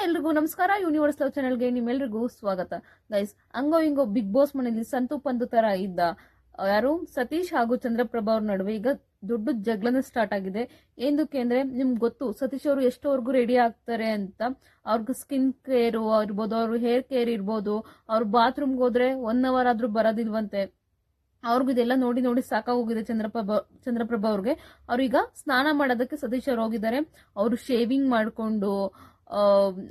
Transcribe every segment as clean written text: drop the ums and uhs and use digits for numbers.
ಎಲ್ರಿಗೂ ನಮಸ್ಕಾರ. Universe love ಚಾನೆಲ್ಗೆ ನಿಮ್ಮೆಲ್ರಿಗೂ ಸ್ವಾಗತ. ಗೈಸ್, ಹಂಗೋ ಹಿಂಗೋ ಬಿಗ್ ಬಾಸ್ ಮನೇಲಿ ಸಂತು ಪಂದು ತರ ಇದ್ದ ಯಾರು ಸತೀಶ್ ಹಾಗೂ ಚಂದ್ರಪ್ರಭಾ ಅವ್ರ ನಡುವೆ ಈಗ ದೊಡ್ಡ ಜಗಳನೇ ಸ್ಟಾರ್ಟ್ ಆಗಿದೆ. ಏನಕ್ಕೆ ಅಂದ್ರೆ ನಿಮ್ಗೆ ಗೊತ್ತು, ಸತೀಶ್ ಅವರು ಎಷ್ಟೋವರೆಗೂ ರೆಡಿ ಆಗ್ತಾರೆ ಅಂತ. ಅವ್ರಿಗೆ ಸ್ಕಿನ್ ಕೇರ್ ಇರ್ಬೋದು, ಅವ್ರ ಹೇರ್ ಕೇರ್ ಇರ್ಬೋದು, ಅವ್ರ ಬಾತ್ರೂಮ್ಗೆ ಹೋದ್ರೆ 1 ಅವರ್ ಆದ್ರೂ ಬರೋದಿಲ್ವಂತೆ. ಅವ್ರಿಗೂ ಇದೆಲ್ಲ ನೋಡಿ ನೋಡಿ ಸಾಕಾಗೋಗಿದೆ ಚಂದ್ರಪ್ರಭಾ ಅವ್ರಿಗೆ. ಅವ್ರೀಗ ಸ್ನಾನ ಮಾಡೋದಕ್ಕೆ ಸತೀಶ್ ಅವ್ರು ಹೋಗಿದ್ದಾರೆ. ಅವರು ಶೇವಿಂಗ್ ಮಾಡ್ಕೊಂಡು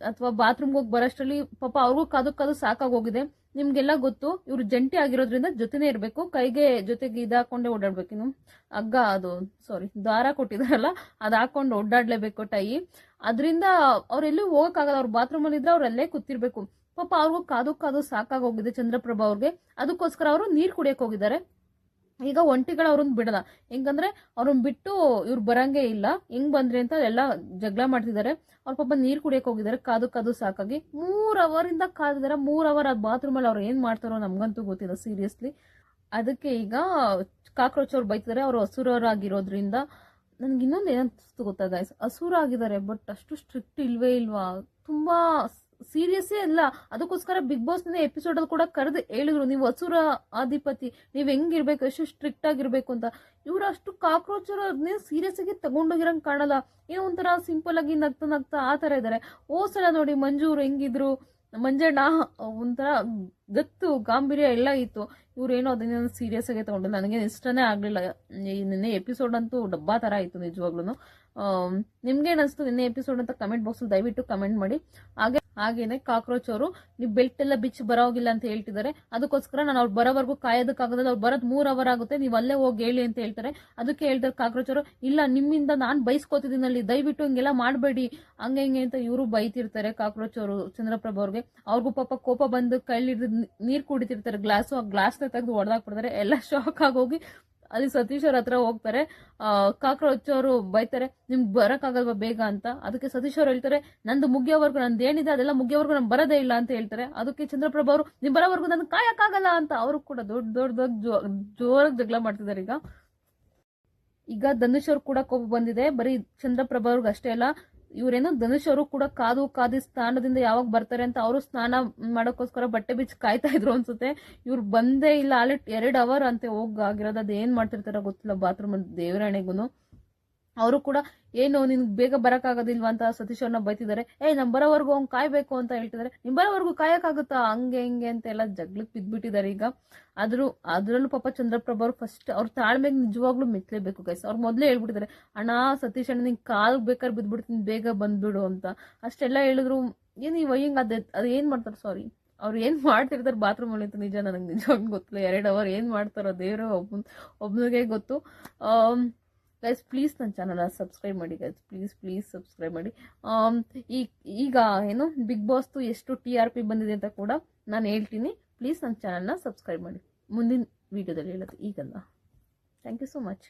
ಅಥವಾ ಬಾತ್ರೂಮ್ಗೆ ಹೋಗಿ ಬರೋಷ್ಟರಲ್ಲಿ ಪಾಪ ಅವ್ರಿಗೂ ಕಾದು ಸಾಕಾಗೋಗಿದೆ. ನಿಮ್ಗೆಲ್ಲ ಗೊತ್ತು, ಇವ್ರು ಜಂಟಿ ಆಗಿರೋದ್ರಿಂದ ಜೊತೆನೇ ಇರ್ಬೇಕು, ಕೈಗೆ ಜೊತೆಗೆ ಇದಾಕೊಂಡೆ ಓಡಾಡ್ಬೇಕಿನ್ನು ಹಗ್ಗ, ಅದು ದಾರ ಕೊಟ್ಟಿದಾರಲ್ಲ, ಅದ್ ಹಾಕೊಂಡು ಓಡಾಡ್ಲೇಬೇಕು ಟೈ. ಅದರಿಂದ ಅವ್ರೆಲ್ಲೂ ಹೋಗಕ್ಕಾಗಲ್ಲ. ಅವ್ರ ಬಾತ್ರೂಮ್ ಅಲ್ಲಿ ಇದ್ರೆ ಅವ್ರಲ್ಲೇ ಕೂತಿರ್ಬೇಕು. ಪಾಪ ಅವ್ರಿಗೂ ಕಾದು ಸಾಕಾಗೋಗಿದೆ ಚಂದ್ರಪ್ರಭಾ ಅವ್ರಿಗೆ. ಅದಕ್ಕೋಸ್ಕರ ಅವರು ನೀರ್ ಕುಡಿಯಕ್ ಹೋಗಿದ್ದಾರೆ. ಈಗ ಒಂಟಿಗಳು ಅವ್ರನ್ನ ಬಿಡಲ್ಲ, ಹೆಂಗಂದ್ರೆ ಅವ್ರನ್ನ ಬಿಟ್ಟು ಇವ್ರು ಬರಂಗೇ ಇಲ್ಲ, ಹೆಂಗ್ ಬಂದ್ರಿ ಅಂತ ಎಲ್ಲ ಜಗಳ ಮಾಡ್ತಿದ್ದಾರೆ. ಅವ್ರ ಪಾಪ ನೀರ್ ಕುಡಿಯಕ್ ಹೋಗಿದ್ದಾರೆ, ಕಾದು ಸಾಕಾಗಿ 3 ಅವರಿಂದ ಕಾದಿದ್ದಾರೆ. 3 ಅವರ್ ಆ ಬಾತ್ರೂಮ್ ಅಲ್ಲಿ ಅವ್ರು ಏನ್ ಮಾಡ್ತಾರೋ ನಮ್ಗಂತೂ ಗೊತ್ತಿಲ್ಲ ಸೀರಿಯಸ್ಲಿ. ಅದಕ್ಕೆ ಈಗ ಕಾಕ್ರೋಚ್ ಅವ್ರು ಬೈತಿದ್ದಾರೆ, ಅವ್ರು ಹಸುರರಾಗಿರೋದ್ರಿಂದ. ನನ್ಗೆ ಇನ್ನೊಂದು ಏನಂತ ಗೊತ್ತಾ ಗೈಸ್, ಹಸುರ ಆಗಿದ್ದಾರೆ ಬಟ್ ಅಷ್ಟು ಸ್ಟ್ರಿಕ್ಟ್ ಇಲ್ವಾ, ತುಂಬಾ ಸೀರಿಯಸ್ಸೇ ಅಲ್ಲ. ಅದಕ್ಕೋಸ್ಕರ ಬಿಗ್ ಬಾಸ್ ಎಪಿಸೋಡ್ ಅಲ್ಲಿ ಕೂಡ ಕರೆದು ಹೇಳಿದ್ರು, ನೀವು ಹಸುರ ಅಧಿಪತಿ, ನೀವ್ ಹೆಂಗಿರ್ಬೇಕು, ಎಷ್ಟು ಸ್ಟ್ರಿಕ್ಟ್ ಆಗಿರ್ಬೇಕು ಅಂತ. ಇವ್ರು ಅಷ್ಟು ಕಾಕ್ರೋಚ್ ಅದನ್ನೇ ಸೀರಿಯಸ್ ಆಗಿ ತಗೊಂಡೋಗಿರಂಗ್ ಕಾಣಲ್ಲ. ಏನೋ ಒಂಥರ ಸಿಂಪಲ್ ಆಗಿ ನಗ್ತಾ ಆ ತರ ಇದಾರೆ. ಸಲ ನೋಡಿ ಮಂಜು ಅವ್ರು ಹೆಂಗಿದ್ರು, ಮಂಜಣ್ಣ ಒಂಥರ ಗತ್ತು ಗಾಂಭೀರ್ಯ ಎಲ್ಲ ಇತ್ತು. ಇವ್ರೇನೋ ಅದನ್ನ ಸೀರಿಯಸ್ ಆಗಿ ತಗೊಂಡು ನನಗೆ ಇಷ್ಟನೇ ಆಗ್ಲಿಲ್ಲ. ನಿನ್ನೆ ಎಪಿಸೋಡ್ ಅಂತೂ ಡಬ್ಬಾ ತರ ಇತ್ತು ನಿಜವಾಗ್ಲೂ. ನಿಮ್ಗೇನ್ ಅನ್ಸ್ತು ನಿನ್ನೆ ಎಪಿಸೋಡ್ ಅಂತ ಕಮೆಂಟ್ ಬಾಕ್ಸ್ ಅಲ್ಲಿ ದಯವಿಟ್ಟು ಕಮೆಂಟ್ ಮಾಡಿ. ಹಾಗೇನೆ ಕಾಕ್ರೋಚ್ ಅವರು ನೀವು ಬೆಲ್ಟ್ ಎಲ್ಲ ಬಿಚ್ಚಿ ಬರೋಗಿಲ್ಲ ಅಂತ ಹೇಳ್ತಿದ್ದಾರೆ. ಅದಕ್ಕೋಸ್ಕರ ನಾನು ಅವ್ರು ಬರೋವರೆಗೂ ಕಾಯೋದಕ್ಕಾಗಲ್ಲ, ಅವ್ರು ಬರೋದ್ 3 ಅವರ್ ಆಗುತ್ತೆ, ನೀವು ಅಲ್ಲೇ ಹೋಗಿ ಹೇಳಿ ಅಂತ ಹೇಳ್ತಾರೆ. ಅದಕ್ಕೆ ಹೇಳ್ತಾರೆ ಕಾಕ್ರೋಚ್ ಅವರು, ಇಲ್ಲ ನಿಮ್ಮಿಂದ ನಾನ್ ಬೈಸ್ಕೋತಿದ್ದೀನಲ್ಲಿ, ದಯವಿಟ್ಟು ಹಿಂಗೆಲ್ಲ ಮಾಡಬೇಡಿ ಹಂಗೆ ಹಿಂಗೆ ಅಂತ ಇವರು ಬೈತಿರ್ತಾರೆ ಕಾಕ್ರೋಚ್ ಅವರು ಚಂದ್ರಪ್ರಭಾ ಅವ್ರಿಗೆ. ಅವ್ರಿಗೂ ಪಾಪ ಕೋಪ ಬಂದು ಕೈಲಿ ನೀರ್ ಕುಡಿತಿರ್ತಾರೆ ಗ್ಲಾಸು, ಆ ಗ್ಲಾಸ್ ನ ತೆಗೆದು ಹೊಡೆದಾಕ್ಬಿಡ್ತಾರೆ. ಎಲ್ಲ ಶಾಕ್ ಆಗೋಗಿ ಅಲ್ಲಿ ಸತೀಶ್ ಅವ್ರ ಹತ್ರ ಹೋಗ್ತಾರೆ. ಕಾಕ್ರೋಚ್ ಅವರು ಬೈತಾರೆ, ನಿಮ್ಗೆ ಬರಕ್ಕಾಗಲ್ವಾ ಬೇಗ ಅಂತ. ಅದಕ್ಕೆ ಸತೀಶ್ ಅವ್ರು ಹೇಳ್ತಾರೆ, ನಂದು ಮುಗಿಯೋವರೆಗೂ, ನಂದು ಏನಿದೆ ಅದೆಲ್ಲ ಮುಗಿಯೋವರೆಗೂ ನನ್ ಬರೋದೇ ಇಲ್ಲ ಅಂತ ಹೇಳ್ತಾರೆ. ಅದಕ್ಕೆ ಚಂದ್ರಪ್ರಭಾ ಅವರು, ನಿಮ್ ಬರೋವರೆಗೂ ನನ್ ಕಾಯಕ್ಕಾಗಲ್ಲ ಅಂತ ಅವರು ಕೂಡ ದೊಡ್ಡ ಜೋರಾಗಿ ಜಗಳ ಮಾಡ್ತಿದ್ದಾರೆ. ಈಗ ಧನುಷ್ ಅವ್ರು ಕೂಡ ಕೋಪ ಬಂದಿದೆ. ಬರೀ ಚಂದ್ರಪ್ರಭಾ ಅವ್ರಿಗೆ ಅಷ್ಟೇ ಅಲ್ಲ, ಇವ್ರೇನೋ ಧನುಷ್ ಅವರು ಕೂಡ ಕಾದಿ ಸ್ನಾನದಿಂದ ಯಾವಾಗ ಬರ್ತಾರೆ ಅಂತ ಅವರು ಸ್ನಾನ ಮಾಡೋಕ್ಕೋಸ್ಕರ ಬಟ್ಟೆ ಬಿಚ್ಚಿ ಕಾಯ್ತಾ ಇದ್ರು ಅನ್ಸುತ್ತೆ. ಇವ್ರು ಬಂದೇ ಇಲ್ಲ, ಅಲ್ಲಿ 2 ಅವರ್ ಅಂತೆ ಹೋಗಾಗಿರೋದು. ಅದ್ ಏನ್ ಮಾಡ್ತಿರ್ತಾರೋ ಗೊತ್ತಿಲ್ಲ ಬಾತ್ರೂಮ್ ದೇವರಾಣೆಗೂ. ಅವರು ಕೂಡ ಏನು ನಿನ್ ಬೇಗ ಬರಕ್ಕಾಗೋದಿಲ್ವಾ ಅಂತ ಸತೀಶ್ ಅವ್ರನ್ನ ಬೈತಿದ್ದಾರೆ. ನಮ್ ಬರೋವರೆಗೂ ಅವ್ನ್ ಕಾಯ್ಬೇಕು ಅಂತ ಹೇಳ್ತಿದ್ದಾರೆ. ನಿಮ್ ಬರೋವರೆಗೂ ಕಾಯಕ್ಕಾಗುತ್ತಾ ಹಂಗೆ ಹಿಂಗೆ ಅಂತ ಎಲ್ಲ ಜಗ್ಲಕ್ ಬಿದ್ಬಿಟ್ಟಿದ್ದಾರೆ ಈಗ. ಅದ್ರಲ್ಲೂ ಪಾಪ ಚಂದ್ರಪ್ರಭಾ ಅವ್ರು ಫಸ್ಟ್ ಅವ್ರ ತಾಳ್ಮೆಗೆ ನಿಜವಾಗ್ಲೂ ಮೆಚ್ಚಲೇಬೇಕು ಗೈಸ್. ಅವ್ರು ಮೊದ್ಲೇ ಹೇಳ್ಬಿಟ್ಟಿದ್ದಾರೆ, ಅಣ್ಣ ಸತೀಶ್ ಅಣ್ಣ ನಿಂಗೆ ಕಾಲ್ ಬೇಕಾದ್ರೆ ಬಿದ್ಬಿಡ್ತೀನಿ, ಬೇಗ ಬಂದ್ಬಿಡು ಅಂತ. ಅಷ್ಟೆಲ್ಲ ಹೇಳಿದ್ರು. ಏನ್ ಇವ ಹಿಂಗ್ ಅದ್ ಏನ್ ಮಾಡ್ತಾರೆ, ಅವ್ರು ಏನ್ ಮಾಡ್ತಿರ್ತಾರೆ ಬಾತ್ರೂಮ್ ಅಲ್ಲಿ ಅಂತ ನಿಜ ನನಗೆ ನಿಜವಾಗ್ ಗೊತ್ತಿಲ್ಲ. 2 ಅವರ್ ಏನ್ ಮಾಡ್ತಾರೋ ದೇವ್ರ ಒಬ್ಬನಿಗೆ ಗೊತ್ತು. ಗೈಸ್ ಪ್ಲೀಸ್ ನನ್ನ ಚಾನಲ್ ಸಬ್ಸ್ಕ್ರೈಬ್ ಮಾಡಿ ಗೈಸ್, ಪ್ಲೀಸ್ ಸಬ್ಸ್ಕ್ರೈಬ್ ಮಾಡಿ. ಈಗ ಏನು ಬಿಗ್ ಬಾಸ್ ಎಷ್ಟು TRP ಬಂದಿದೆ ಅಂತ ಕೂಡ ನಾನು ಹೇಳ್ತೀನಿ. ಪ್ಲೀಸ್ ನನ್ನ ಚಾನಲ್ನ ಸಬ್ಸ್ಕ್ರೈಬ್ ಮಾಡಿ. ಮುಂದಿನ ವಿಡಿಯೋದಲ್ಲಿ ಹೇಳುತ್ತೆ, ಈಗಲ್ಲ. Thank you so much.